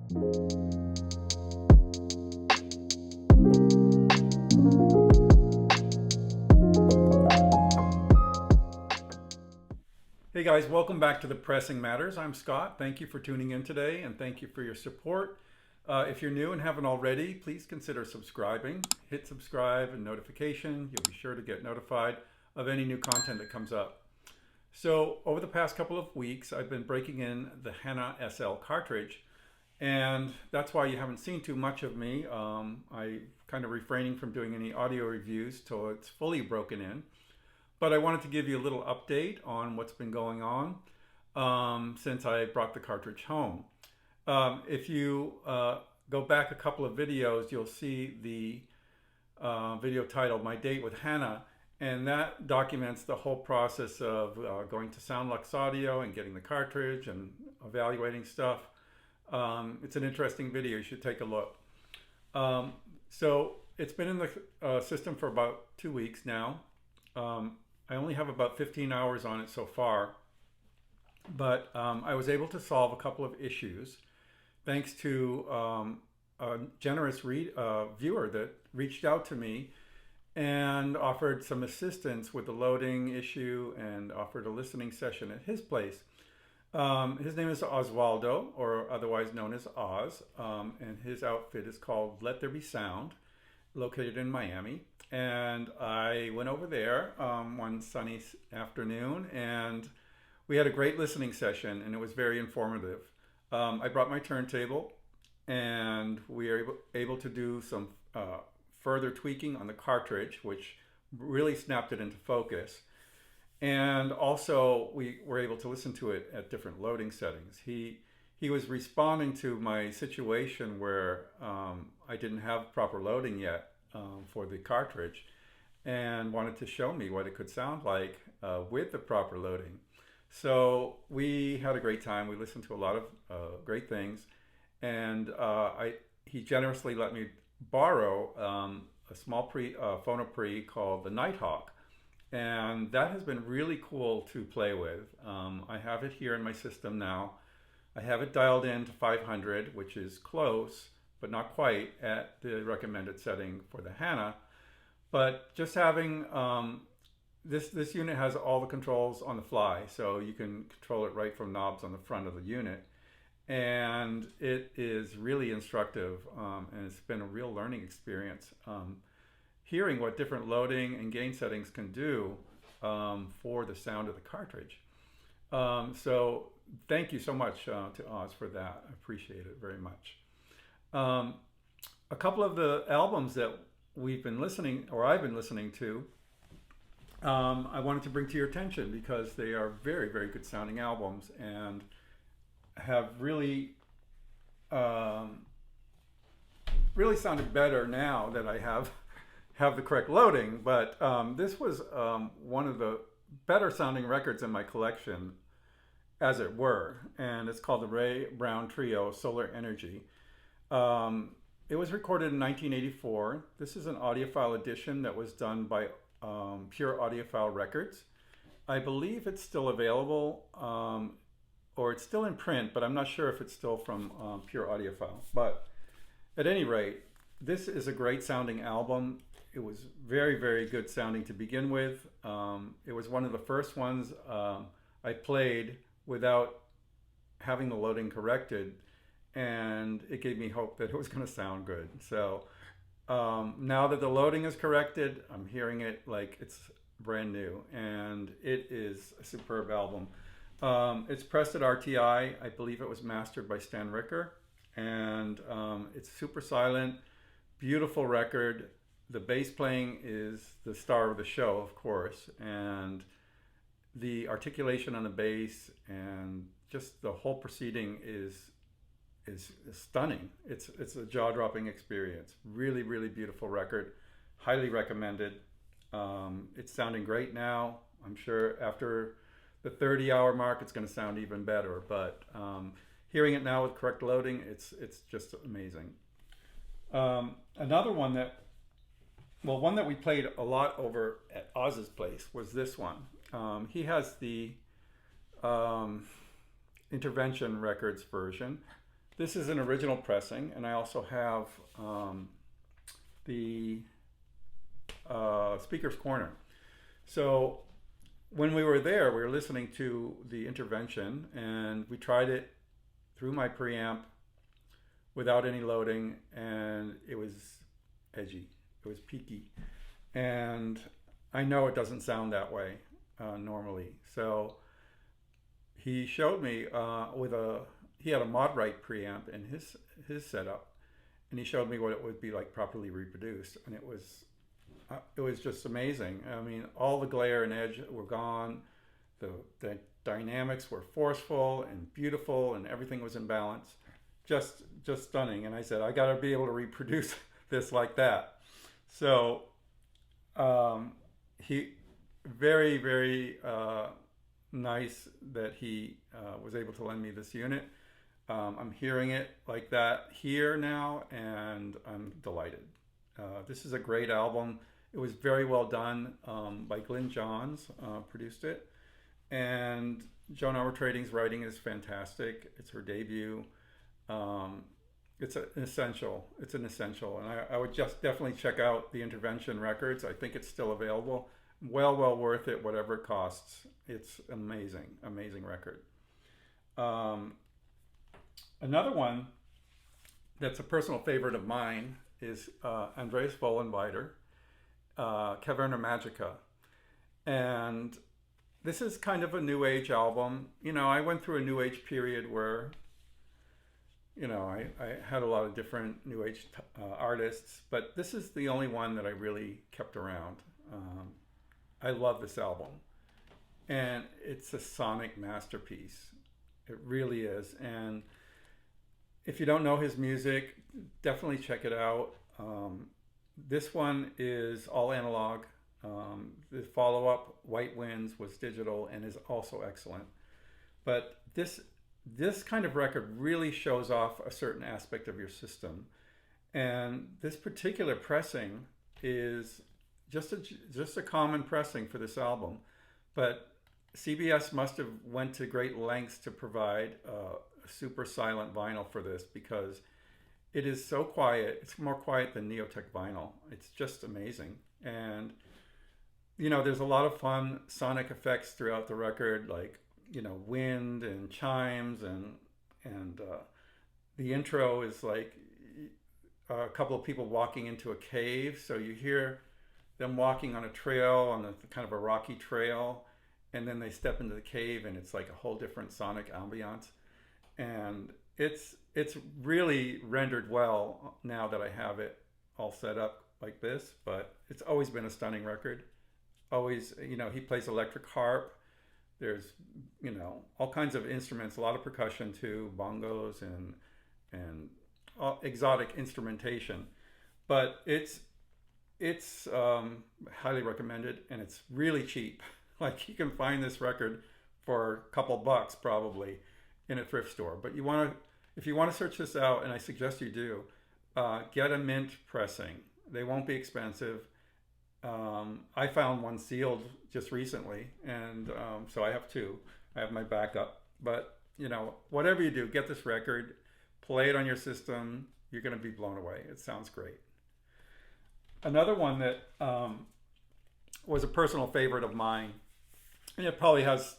Hey guys, welcome back to the Pressing Matters. I'm Scott. Thank you for tuning in today and thank you for your support. If you're new and haven't already, please consider subscribing. Hit subscribe and notification. You'll be sure to get notified of any new content that comes up. So over the past couple of weeks, I've been breaking in the Hana SL cartridge, and that's why you haven't seen too much of me. I kind of refraining from doing any audio reviews till it's fully broken in. But I wanted to give you a little update on what's been going on since I brought the cartridge home. If you go back a couple of videos, you'll see the video titled My Date with Hana, and that documents the whole process of going to SoundLux Audio and getting the cartridge and evaluating stuff. It's an interesting video. You should take a look. So it's been in the system for about 2 weeks now. I only have about 15 hours on it so far, but I was able to solve a couple of issues thanks to a generous viewer that reached out to me and offered some assistance with the loading issue and offered a listening session at his place. His name is Osvaldo, or otherwise known as Oz, and his outfit is called Let There Be Sound, located in Miami. And I went over there one sunny afternoon, and we had a great listening session, and it was very informative. I brought my turntable, and we were able to do some further tweaking on the cartridge, which really snapped it into focus. And also, we were able to listen to it at different loading settings. He was responding to my situation where I didn't have proper loading yet for the cartridge, and wanted to show me what it could sound like with the proper loading. So we had a great time. We listened to a lot of great things, and he generously let me borrow a small phono pre called the Nighthawk, and that has been really cool to play with. I have it here in my system now. I have it dialed in to 500, which is close, but not quite at the recommended setting for the Hana. But just having, this unit has all the controls on the fly, so you can control it right from knobs on the front of the unit. And it is really instructive, and it's been a real learning experience. Hearing what different loading and gain settings can do for the sound of the cartridge. So thank you so much to Oz for that. I appreciate it very much. A couple of the albums that we've been listening, or I've been listening to, I wanted to bring to your attention because they are very, very good sounding albums and have really, really sounded better now that I have the correct loading. But this was one of the better sounding records in my collection, as it were, and it's called the Ray Brown Trio Solar Energy. It was recorded in 1984. This is an audiophile edition that was done by Pure Audiophile Records. I believe it's still available, or it's still in print, but I'm not sure if it's still from Pure Audiophile. But at any rate, this is a great sounding album. It was very, very good sounding to begin with. It was one of the first ones I played without having the loading corrected, and it gave me hope that it was going to sound good. So now that the loading is corrected, I'm hearing it like it's brand new, and it is a superb album. It's pressed at RTI. I believe it was mastered by Stan Ricker, and it's super silent, beautiful record. The bass playing is the star of the show, of course, and the articulation on the bass and just the whole proceeding is stunning. It's a jaw-dropping experience. Really, really beautiful record. Highly recommended. It's sounding great now. I'm sure after the 30-hour mark, it's going to sound even better. But hearing it now with correct loading, it's just amazing. Another one that, well, one that we played a lot over at Oz's place was this one. He has the Intervention Records version. This is an original pressing, and I also have the Speaker's Corner. So when we were there, we were listening to the intervention, and we tried it through my preamp without any loading, and it was edgy. It was peaky. And I know it doesn't sound that way normally. So he showed me he had a Mod-Right preamp in his setup, and he showed me what it would be like properly reproduced, and it was just amazing. I mean, all the glare and edge were gone. The dynamics were forceful and beautiful, and everything was in balance. Just stunning. And I said, I got to be able to reproduce this like that. So he very, very nice that he was able to lend me this unit. I'm hearing it like that here now, and I'm delighted. This is a great album. It was very well done by Glyn Johns, produced it. And Joan Armatrading's writing is fantastic. It's her debut. It's an essential. It's an essential. And I would just definitely check out the Intervention Records. I think it's still available. Well worth it, whatever it costs. It's amazing, amazing record. Another one that's a personal favorite of mine is Andreas Vollenweider, Caverna Magica. And this is kind of a new age album. You know, I went through a new age period where, you know, I had a lot of different new age artists, but this is the only one that I really kept around. I love this album, and it's a sonic masterpiece. It really is. And if you don't know his music, definitely check it out. This one is all analog. The follow-up, White Winds, was digital and is also excellent. But this kind of record really shows off a certain aspect of your system. And this particular pressing is just a common pressing for this album. But CBS must have went to great lengths to provide a super silent vinyl for this, because it is so quiet. It's more quiet than Neotech vinyl. It's just amazing. And you know, there's a lot of fun sonic effects throughout the record, like, you know, wind and chimes, and the intro is like a couple of people walking into a cave. So you hear them walking on a trail, on a kind of a rocky trail, and then they step into the cave, and it's like a whole different sonic ambiance. And it's really rendered well now that I have it all set up like this, but it's always been a stunning record. Always, you know, he plays electric harp. There's, you know, all kinds of instruments, a lot of percussion too, bongos and exotic instrumentation. But it's highly recommended, and it's really cheap. Like, you can find this record for a couple bucks probably in a thrift store. But if you want to search this out, and I suggest you do, get a mint pressing. They won't be expensive. I found one sealed just recently, and so I have two. I have my backup. But, you know, whatever you do, get this record, play it on your system. You're going to be blown away. It sounds great. Another one that was a personal favorite of mine, and it probably has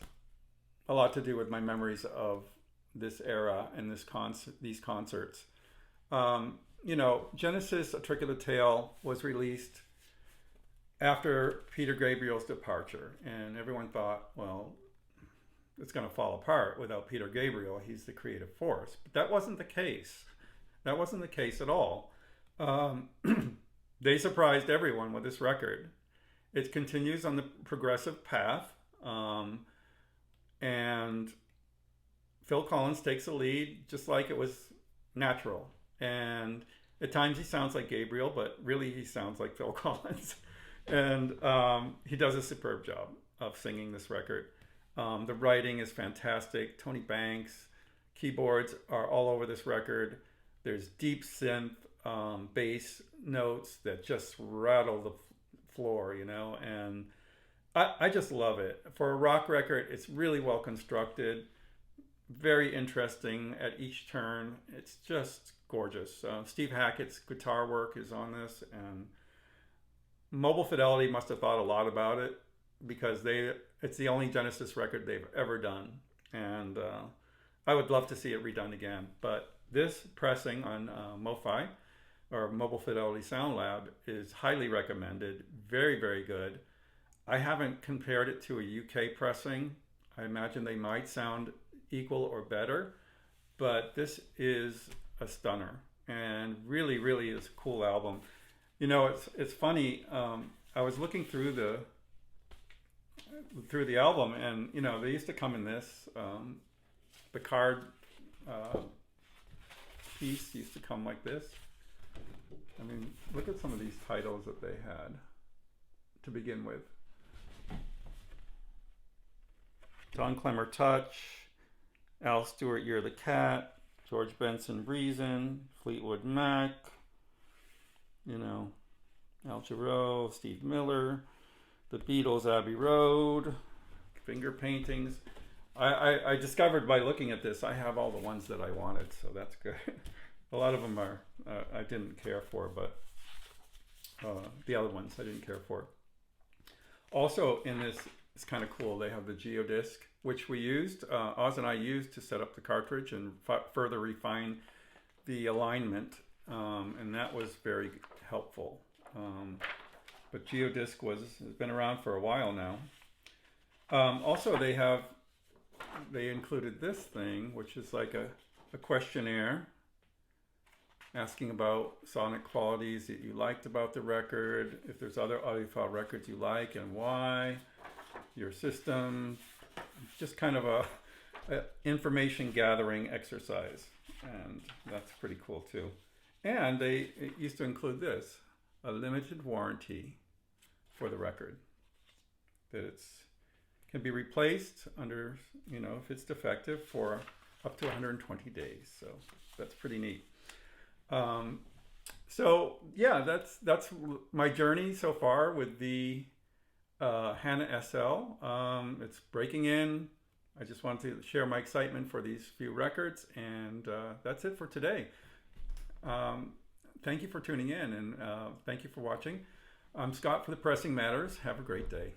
a lot to do with my memories of this era and these concerts. You know, Genesis, A Trick of the Tail was released after Peter Gabriel's departure, and everyone thought, well, it's going to fall apart without Peter Gabriel. He's the creative force. But that wasn't the case. That wasn't the case at all. They surprised everyone with this record. It continues on the progressive path, and Phil Collins takes the lead just like it was natural. And at times he sounds like Gabriel, but really he sounds like Phil Collins. And he does a superb job of singing this record. The writing is fantastic. Tony Banks, keyboards are all over this record. There's deep synth, bass notes that just rattle the floor, you know, and I just love it. For a rock record, it's really well constructed. very interesting at each turn. It's just gorgeous. Steve Hackett's guitar work is on this, and Mobile Fidelity must have thought a lot about it, because it's the only Genesis record they've ever done, and I would love to see it redone again. But this pressing on MoFi, or Mobile Fidelity Sound Lab, is highly recommended. Very, very good. I haven't compared it to a UK pressing. I imagine they might sound equal or better, but this is a stunner, and really, really is a cool album. You know, it's funny. I was looking through the album, and you know, they used to come in this. The card piece used to come like this. I mean, look at some of these titles that they had to begin with. Don Clemmer Touch, Al Stewart You're the Cat, George Benson Reason, Fleetwood Mac, you know, Al Jarreau, Steve Miller, The Beatles, Abbey Road, Finger Paintings. I discovered by looking at this, I have all the ones that I wanted, so that's good. A lot of them are I didn't care for, but the other ones I didn't care for. Also in this, it's kind of cool, they have the Geodisc, which we used, Oz and I used to set up the cartridge and further refine the alignment, and that was very helpful. But Geodisc has been around for a while now. Also, they included this thing, which is like a questionnaire asking about sonic qualities that you liked about the record, if there's other audiophile records you like and why, your system, just kind of a information gathering exercise, and that's pretty cool too. And it used to include this, a limited warranty for the record, that can be replaced under, you know, if it's defective, for up to 120 days. So that's pretty neat. So yeah, that's my journey so far with the Hana SL. It's breaking in. I just wanted to share my excitement for these few records, and that's it for today. Thank you for tuning in, and thank you for watching. I'm Scott for the Pressing Matters. Have a great day.